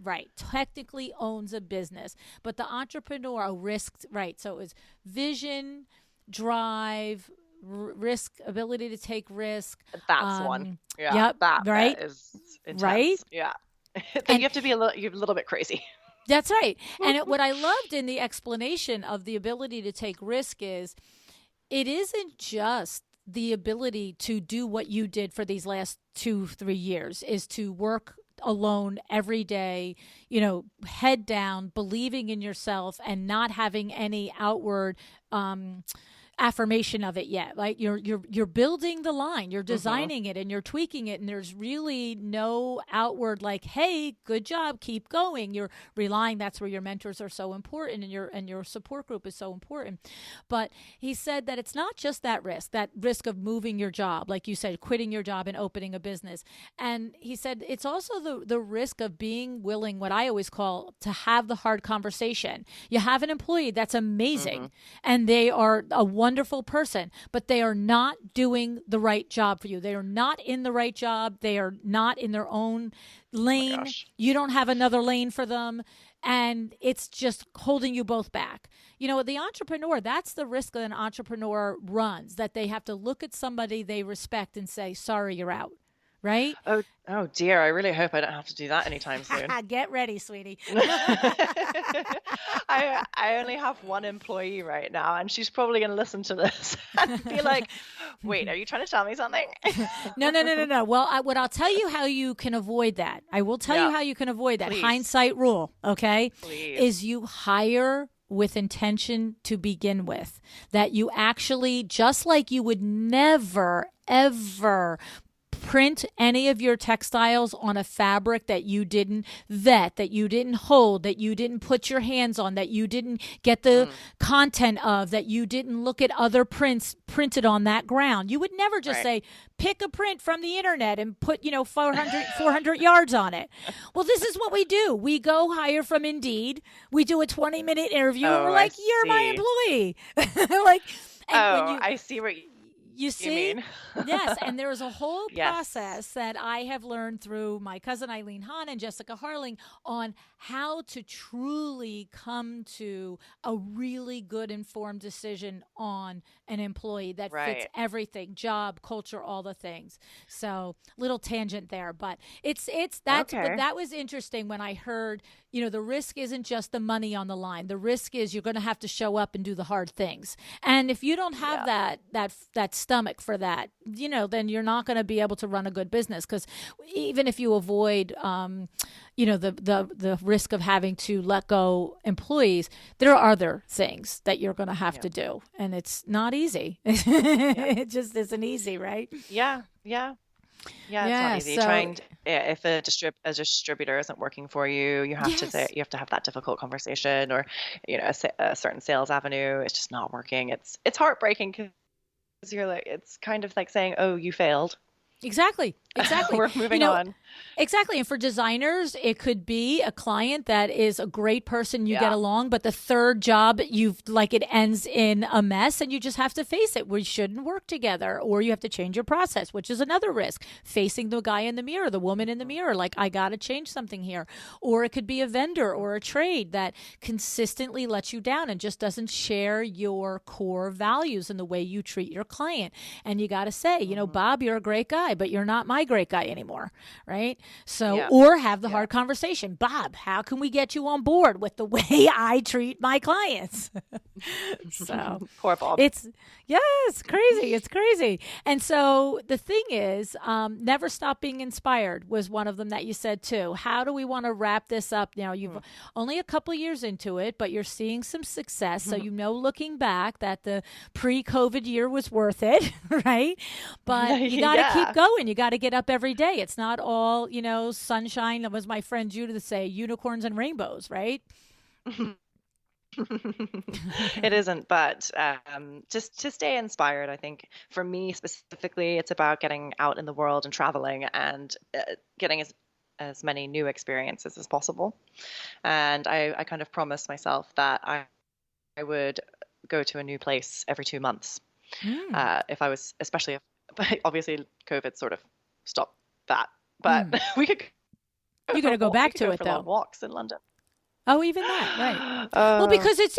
right, technically owns a business. But the entrepreneur risked, right. So it was vision, drive, risk, ability to take risk. That's one. Yeah. Yep. That is intense. Right. Yeah. And you have to be a little bit crazy. That's right. And what I loved in the explanation of the ability to take risk is it isn't just the ability to do what you did for these last 2-3 years, is to work alone every day, head down, believing in yourself and not having any outward affirmation of it yet. Like, you're building the line, you're designing it and you're tweaking it, and there's really no outward like, hey, good job, keep going. You're relying. That's where your mentors are so important, and your support group is so important. But he said that it's not just that risk of moving your job, like you said, quitting your job and opening a business. And he said it's also the risk of being willing, what I always call, to have the hard conversation. You have an employee that's amazing and they are a wonderful person, but they are not doing the right job for you. They are not in the right job. They are not in their own lane. You don't have another lane for them. And it's just holding you both back. The entrepreneur, that's the risk that an entrepreneur runs, that they have to look at somebody they respect and say, sorry, you're out. Right? Oh dear. I really hope I don't have to do that anytime soon. Get ready, sweetie. I only have one employee right now, and she's probably going to listen to this and be like, wait, are you trying to tell me something? No. Well, I'll tell you how you can avoid that. I will tell you how you can avoid that. Please. Hindsight rule, okay? Please. Is you hire with intention to begin with. That you actually, just like you would never, ever print any of your textiles on a fabric that you didn't vet, that you didn't hold, that you didn't put your hands on, that you didn't get the content of, that you didn't look at other prints printed on that ground. You would never just say, pick a print from the internet and put, 400 yards on it. Well, this is what we do. We go hire from Indeed. We do a 20-minute interview and we're like, you're my employee. I see what you see? mean. Yes, and there is a whole process that I have learned through my cousin Eileen Hahn and Jessica Harling on how to truly come to a really good informed decision on an employee that fits everything, job, culture, all the things. So, little tangent there, but it's that. Okay. But that was interesting when I heard, the risk isn't just the money on the line. The risk is you're going to have to show up and do the hard things. And if you don't have that stomach for that, then you're not going to be able to run a good business. Because even if you avoid, the risk of having to let go employees, there are other things that you're going to have to do, and it's not easy. It just isn't easy, right? Yeah. It's not easy. If a distributor isn't working for you, you have to have that difficult conversation, or a certain sales avenue. It's just not working. It's heartbreaking because you're like, it's kind of like saying, oh, you failed. Exactly. We're moving on. Exactly. And for designers, it could be a client that is a great person, you get along, but the third job, it ends in a mess, and you just have to face it. We shouldn't work together, or you have to change your process, which is another risk. Facing the guy in the mirror, the woman in the mirror, like, I got to change something here. Or it could be a vendor or a trade that consistently lets you down and just doesn't share your core values and the way you treat your client. And you got to say, Bob, you're a great guy, but you're not my great guy anymore, right? So, Yeah. or have the Yeah. hard conversation. Bob, how can we get you on board with the way I treat my clients? So Poor Bob. it's, yes, crazy. It's crazy. And so the thing is, never stop being inspired was one of them that you said too. How do we want to wrap this up? Now, you've only a couple of years into it, but you're seeing some success. So, looking back, that the pre-COVID year was worth it, right? But you got to Yeah. keep going. You got to get up every day. It's not all, sunshine. That was my friend Judith say, unicorns and rainbows, right? It isn't, but just to stay inspired, I think for me specifically, it's about getting out in the world and traveling and getting as many new experiences as possible. And I kind of promised myself that I would go to a new place every 2 months. If I was, especially if, but obviously COVID sort of stopped that, but we could You're going to go back to go it for though. long walks in London. Oh, even that, right? Well, because it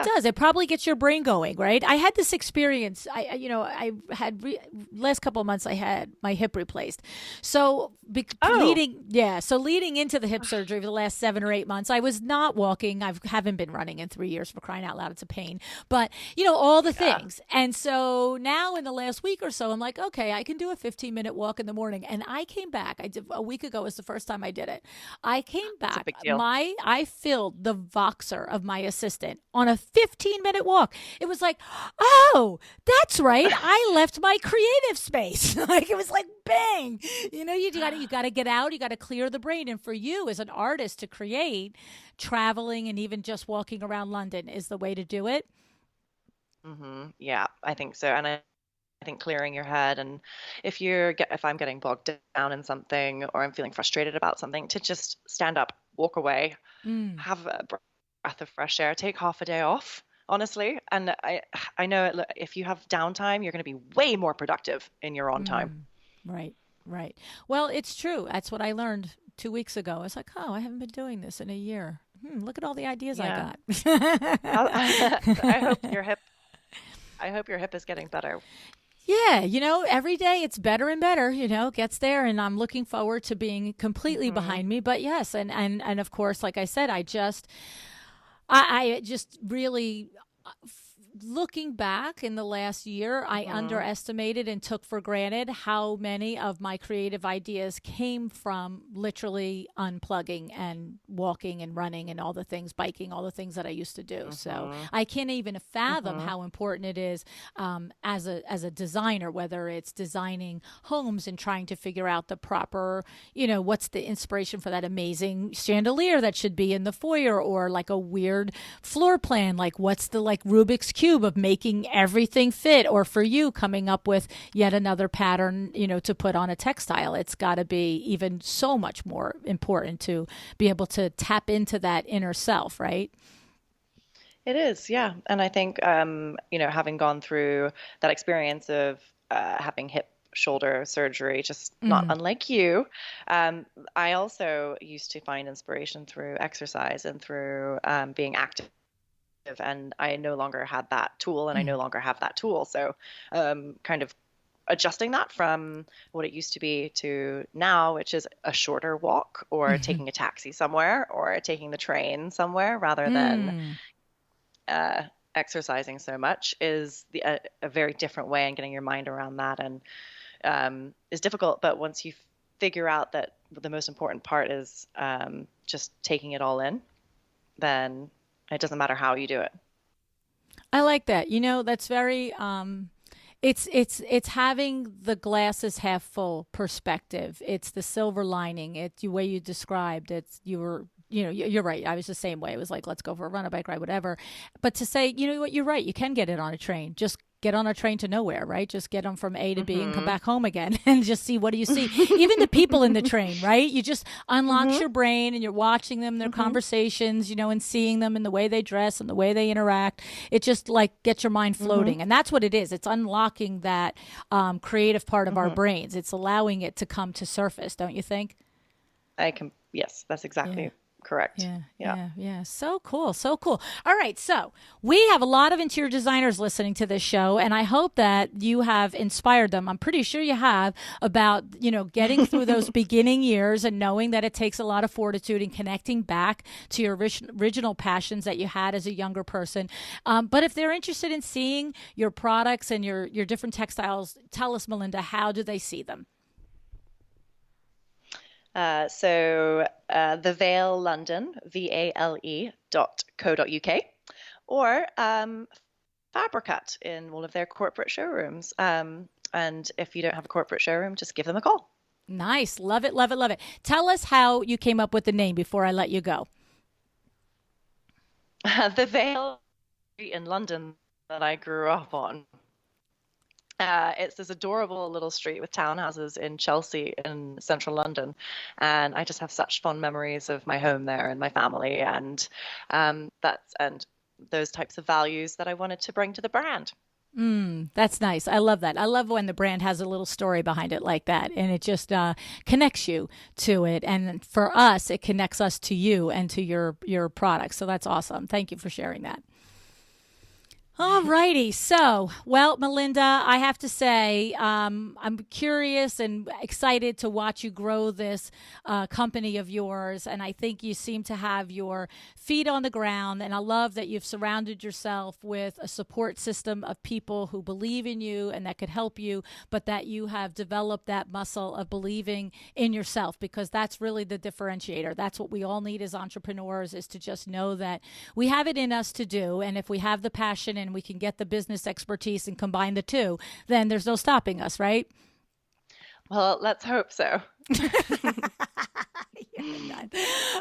does. It probably gets your brain going, right? I had this experience. I had last couple of months. I had my hip replaced, so leading into the hip surgery for the last 7 or 8 months, I was not walking. I haven't been running in 3 years, for crying out loud. It's a pain, but all the things. And so now in the last week or so, I'm like, okay, I can do a 15-minute walk in the morning. And I came back. I did a week ago was the first time I did it. I came back. It's a big deal. I filled the Voxer of my assistant on a 15-minute walk. It was like, oh, that's right. I left my creative space. Like, it was like, bang. You got to get out. You got to clear the brain. And for you as an artist to create, traveling and even just walking around London is the way to do it. Yeah, I think so. And I think clearing your head, and if I'm getting bogged down in something or I'm feeling frustrated about something, to just stand up, walk away, have a breath of fresh air, take half a day off, honestly. And I know if you have downtime, you're going to be way more productive in your own time. Right. Well, it's true. That's what I learned 2 weeks ago. I was like, oh, I haven't been doing this in a year. Look at all the ideas I got. I hope your hip is getting better. Yeah, every day it's better and better, gets there, and I'm looking forward to being completely behind me. But yes, and of course, like I said, I just really, looking back in the last year, I underestimated and took for granted how many of my creative ideas came from literally unplugging and walking and running and all the things, biking, all the things that I used to do. So I can't even fathom how important it is as a designer, whether it's designing homes and trying to figure out the proper, what's the inspiration for that amazing chandelier that should be in the foyer, or like a weird floor plan, like what's the Rubik's Cube of making everything fit, or for you coming up with yet another pattern, to put on a textile. It's got to be even so much more important to be able to tap into that inner self, right? It is, yeah. And I think, having gone through that experience of having hip shoulder surgery, just not unlike you, I also used to find inspiration through exercise and through being active. And I no longer had that tool, and I no longer have that tool. So kind of adjusting that from what it used to be to now, which is a shorter walk, or taking a taxi somewhere, or taking the train somewhere, rather than exercising so much, is a very different way, and getting your mind around that and is difficult. But once you figure out that the most important part is just taking it all in, then it doesn't matter how you do it. I like that. That's very it's having the glasses half full perspective. It's the silver lining. It's the way you described it. You're right. I was the same way. It was like, let's go for a run, a bike ride, whatever. But to say, you know what, you're right. You can get it on a train. Just get on a train to nowhere, right? Just get them from A to B and come back home again, and just see, what do you see? Even the people in the train, right? You just unlocks your brain, and you're watching them, their conversations, and seeing them in the way they dress and the way they interact. It just gets your mind floating. And that's what it is. It's unlocking that creative part of our brains. It's allowing it to come to surface, don't you think? Yes, that's exactly Correct. Yeah. So cool. So cool. All right. So we have a lot of interior designers listening to this show, and I hope that you have inspired them. I'm pretty sure you have about, getting through those beginning years and knowing that it takes a lot of fortitude and connecting back to your original passions that you had as a younger person. But if they're interested in seeing your products and your different textiles, tell us, Melinda, how do they see them? The Vale London, VALE.co.uk, or Fabrica in all of their corporate showrooms. And if you don't have a corporate showroom, just give them a call. Nice. Love it, love it, love it. Tell us how you came up with the name before I let you go. The Vale in London that I grew up on. It's this adorable little street with townhouses in Chelsea in central London. And I just have such fond memories of my home there and my family and those types of values that I wanted to bring to the brand. That's nice. I love that. I love when the brand has a little story behind it like that, and it just connects you to it. And for us, it connects us to you and to your products. So that's awesome. Thank you for sharing that. All righty. So, well, Melinda, I have to say, I'm curious and excited to watch you grow this company of yours. And I think you seem to have your feet on the ground. And I love that you've surrounded yourself with a support system of people who believe in you and that could help you, but that you have developed that muscle of believing in yourself, because that's really the differentiator. That's what we all need as entrepreneurs, is to just know that we have it in us to do. And if we have the passion and we can get the business expertise and combine the two, then there's no stopping us, right? Well, let's hope so.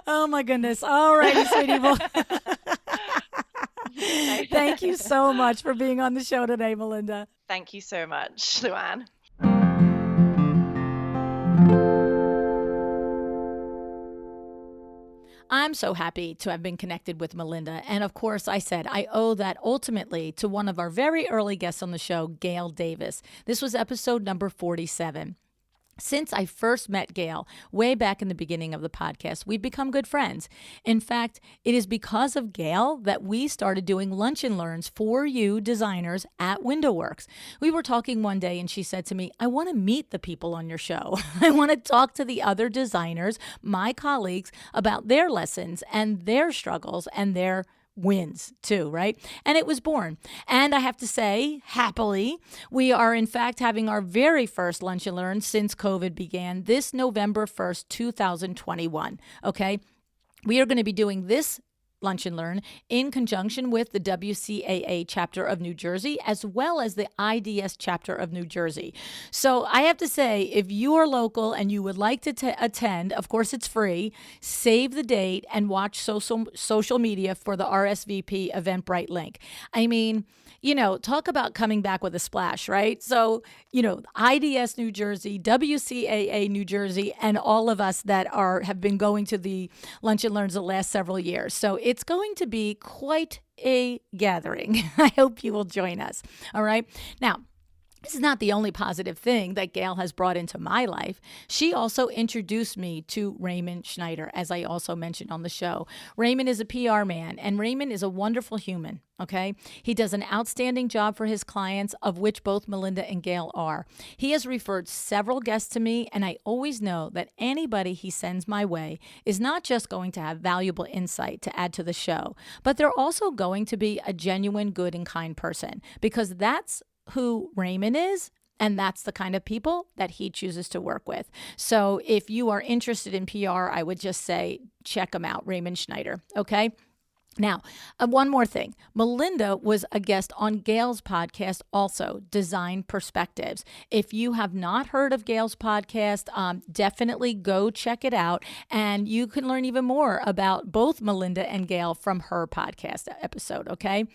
Oh my goodness. All righty, sweetie. Thank you so much for being on the show today, Melinda. Thank you so much, LuAnn. I'm so happy to have been connected with Melinda. And of course, I said I owe that ultimately to one of our very early guests on the show, Gail Davis. This was episode number 47. Since I first met Gail way back in the beginning of the podcast, we've become good friends. In fact, it is because of Gail that we started doing lunch and learns for you designers at WindowWorks. We were talking one day and she said to me, I want to meet the people on your show. I want to talk to the other designers, my colleagues, about their lessons and their struggles and their wins too, right? And it was born. And I have to say, happily, we are in fact having our very first Lunch and Learn since COVID began this November 1st, 2021. Okay. We are going to be doing this Lunch and Learn in conjunction with the WCAA chapter of New Jersey, as well as the IDS chapter of New Jersey. So I have to say, if you are local and you would like to attend, of course it's free, save the date and watch social media for the RSVP Eventbrite link. I mean, talk about coming back with a splash, right? So, IDS New Jersey, WCAA New Jersey, and all of us that have been going to the Lunch and Learns the last several years. So it's going to be quite a gathering. I hope you will join us. All right. Now, this is not the only positive thing that Gail has brought into my life. She also introduced me to Raymond Schneider, as I also mentioned on the show. Raymond is a PR man, and Raymond is a wonderful human, okay? He does an outstanding job for his clients, of which both Melinda and Gail are. He has referred several guests to me, and I always know that anybody he sends my way is not just going to have valuable insight to add to the show, but they're also going to be a genuine, good, and kind person, because that's who Raymond is, and that's the kind of people that he chooses to work with. So if you are interested in PR, I would just say check him out, Raymond Schneider. Okay. Now, one more thing. Melinda was a guest on Gail's podcast also, Design Perspectives. If you have not heard of Gail's podcast, definitely go check it out. And you can learn even more about both Melinda and Gail from her podcast episode, okay?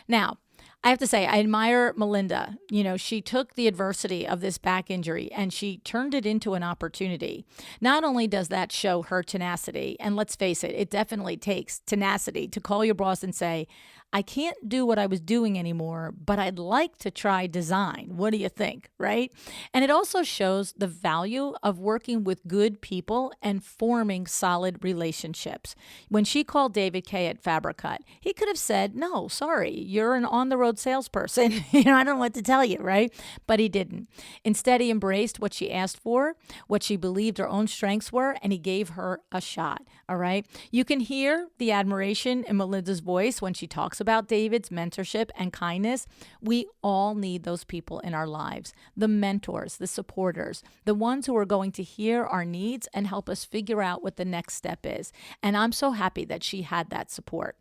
Now, I have to say, I admire Melinda. She took the adversity of this back injury and she turned it into an opportunity. Not only does that show her tenacity, and let's face it, it definitely takes tenacity to call your boss and say, I can't do what I was doing anymore, but I'd like to try design. What do you think, right? And it also shows the value of working with good people and forming solid relationships. When she called David Kay at Fabrica, he could have said, no, sorry, you're an on-the-road salesperson. I don't know what to tell you, right? But he didn't. Instead, he embraced what she asked for, what she believed her own strengths were, and he gave her a shot, all right? You can hear the admiration in Melinda's voice when she talks about David's mentorship and kindness. We all need those people in our lives, the mentors, the supporters, the ones who are going to hear our needs and help us figure out what the next step is. And I'm so happy that she had that support.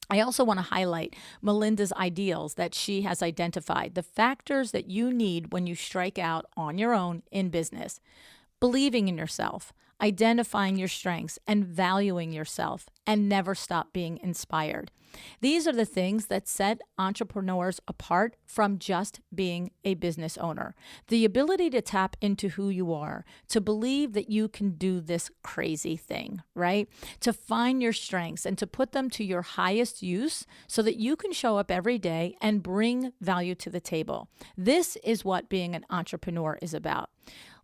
I also want to highlight Melinda's ideals that she has identified, the factors that you need when you strike out on your own in business. Believing in yourself, identifying your strengths, and valuing yourself, and never stop being inspired. These are the things that set entrepreneurs apart from just being a business owner. The ability to tap into who you are, to believe that you can do this crazy thing, right? To find your strengths and to put them to your highest use so that you can show up every day and bring value to the table. This is what being an entrepreneur is about.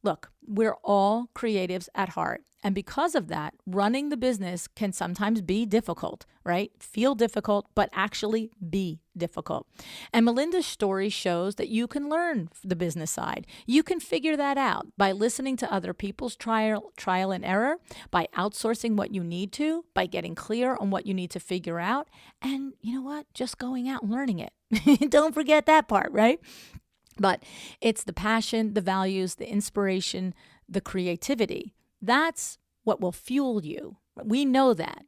Look, we're all creatives at heart. And because of that, running the business can sometimes be difficult, right? Feel difficult, but actually be difficult. And Melinda's story shows that you can learn the business side. You can figure that out by listening to other people's trial and error, by outsourcing what you need to, by getting clear on what you need to figure out. And you know what? Just going out and learning it. Don't forget that part, right? But it's the passion, the values, the inspiration, the creativity. That's what will fuel you. We know that.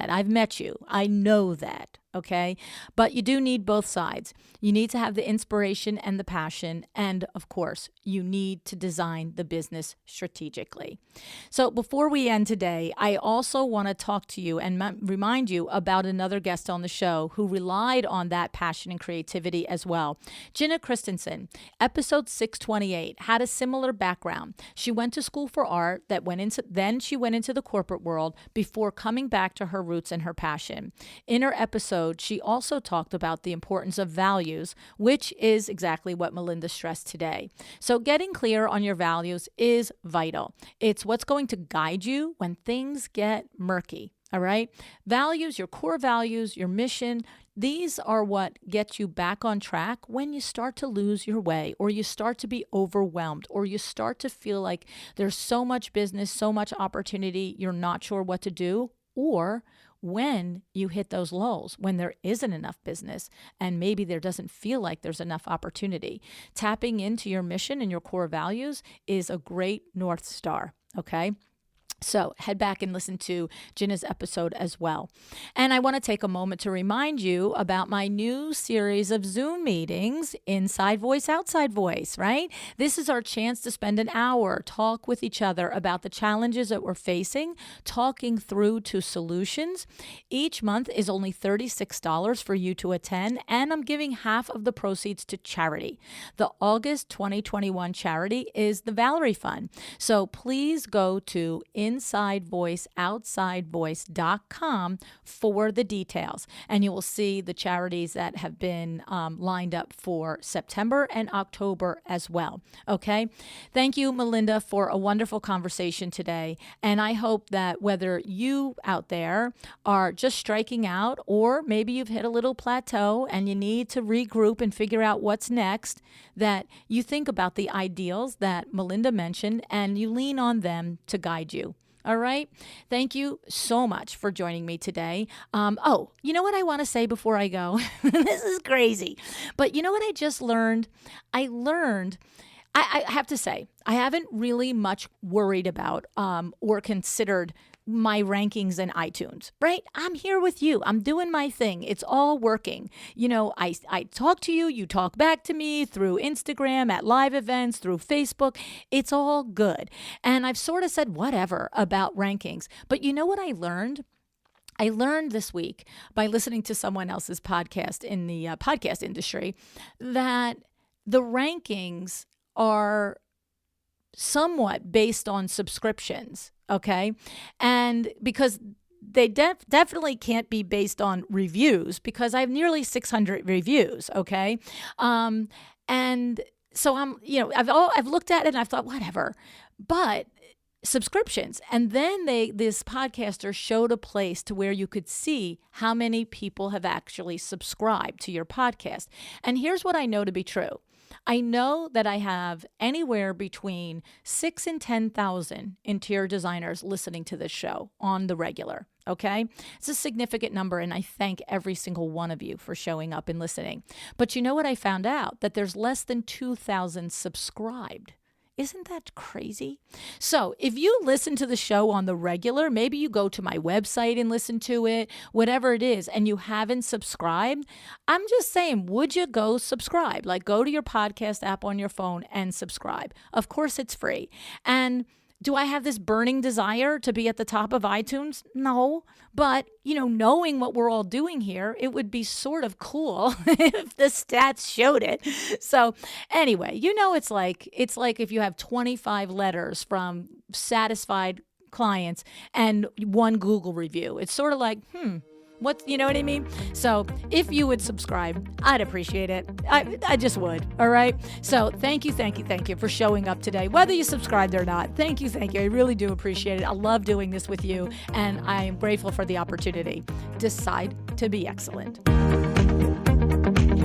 I've met you. I know that. Okay. But you do need both sides. You need to have the inspiration and the passion. And of course, you need to design the business strategically. So before we end today, I also want to talk to you and remind you about another guest on the show who relied on that passion and creativity as well. Jenna Christensen, episode 628, had a similar background. She went to school for art, then she went into the corporate world before coming back to her roots and her passion. In her episode, she also talked about the importance of values, which is exactly what Melinda stressed today. So getting clear on your values is vital. It's what's going to guide you when things get murky. All right. Values, your core values, your mission, these are what get you back on track when you start to lose your way, or you start to be overwhelmed, or you start to feel like there's so much business, so much opportunity, you're not sure what to do, or when you hit those lulls, when there isn't enough business and maybe there doesn't feel like there's enough opportunity. Tapping into your mission and your core values is a great North Star, okay? So head back and listen to Jenna's episode as well. And I want to take a moment to remind you about my new series of Zoom meetings, Inside Voice, Outside Voice, right? This is our chance to spend an hour, talk with each other about the challenges that we're facing, talking through to solutions. Each month is only $36 for you to attend, and I'm giving half of the proceeds to charity. The August 2021 charity is the Valerie Fund. So please go to InsideVoiceOutsideVoice.com for the details. And you will see the charities that have been lined up for September and October as well. Okay. Thank you, Melinda, for a wonderful conversation today. And I hope that whether you out there are just striking out, or maybe you've hit a little plateau and you need to regroup and figure out what's next, that you think about the ideals that Melinda mentioned and you lean on them to guide you. All right. Thank you so much for joining me today. You know what I want to say before I go? This is crazy. But you know what I just learned? I have to say, I haven't really much worried about or considered my rankings in iTunes, right? I'm here with you. I'm doing my thing. It's all working. I talk to you, you talk back to me through Instagram, at live events, through Facebook. It's all good. And I've sort of said whatever about rankings. But you know what I learned? I learned this week by listening to someone else's podcast in the podcast industry that the rankings are somewhat based on subscriptions. Okay. And because definitely can't be based on reviews because I have nearly 600 reviews. Okay. And so I've looked at it and I've thought, whatever, but subscriptions. And then this podcaster showed a place to where you could see how many people have actually subscribed to your podcast. And here's what I know to be true. I know that I have anywhere between 6,000 and 10,000 interior designers listening to this show on the regular. Okay. It's a significant number. And I thank every single one of you for showing up and listening. But you know what I found out? That there's less than 2,000 subscribed. Isn't that crazy? So if you listen to the show on the regular, maybe you go to my website and listen to it, whatever it is, and you haven't subscribed, I'm just saying, would you go subscribe? Like go to your podcast app on your phone and subscribe. Of course, it's free. And do I have this burning desire to be at the top of iTunes? No. But, knowing what we're all doing here, it would be sort of cool if the stats showed it. So anyway, it's like if you have 25 letters from satisfied clients and one Google review. It's sort of like, you know what I mean? So if you would subscribe, I'd appreciate it. I just would. All right. So thank you for showing up today, whether you subscribed or not. Thank you. I really do appreciate it. I love doing this with you, and I am grateful for the opportunity. Decide to be excellent.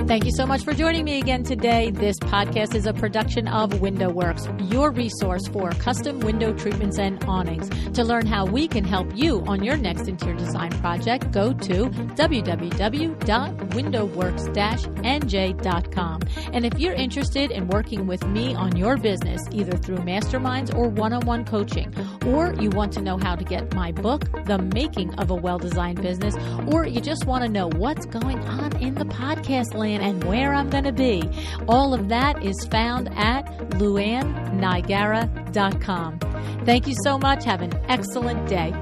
Thank you so much for joining me again today. This podcast is a production of WindowWorks, your resource for custom window treatments and awnings. To learn how we can help you on your next interior design project, go to www.windowworks-nj.com. And if you're interested in working with me on your business, either through masterminds or one-on-one coaching, or you want to know how to get my book, The Making of a Well-Designed Business, or you just want to know what's going on in the podcast land and where I'm going to be, all of that is found at LuAnnNigara.com. Thank you so much. Have an excellent day.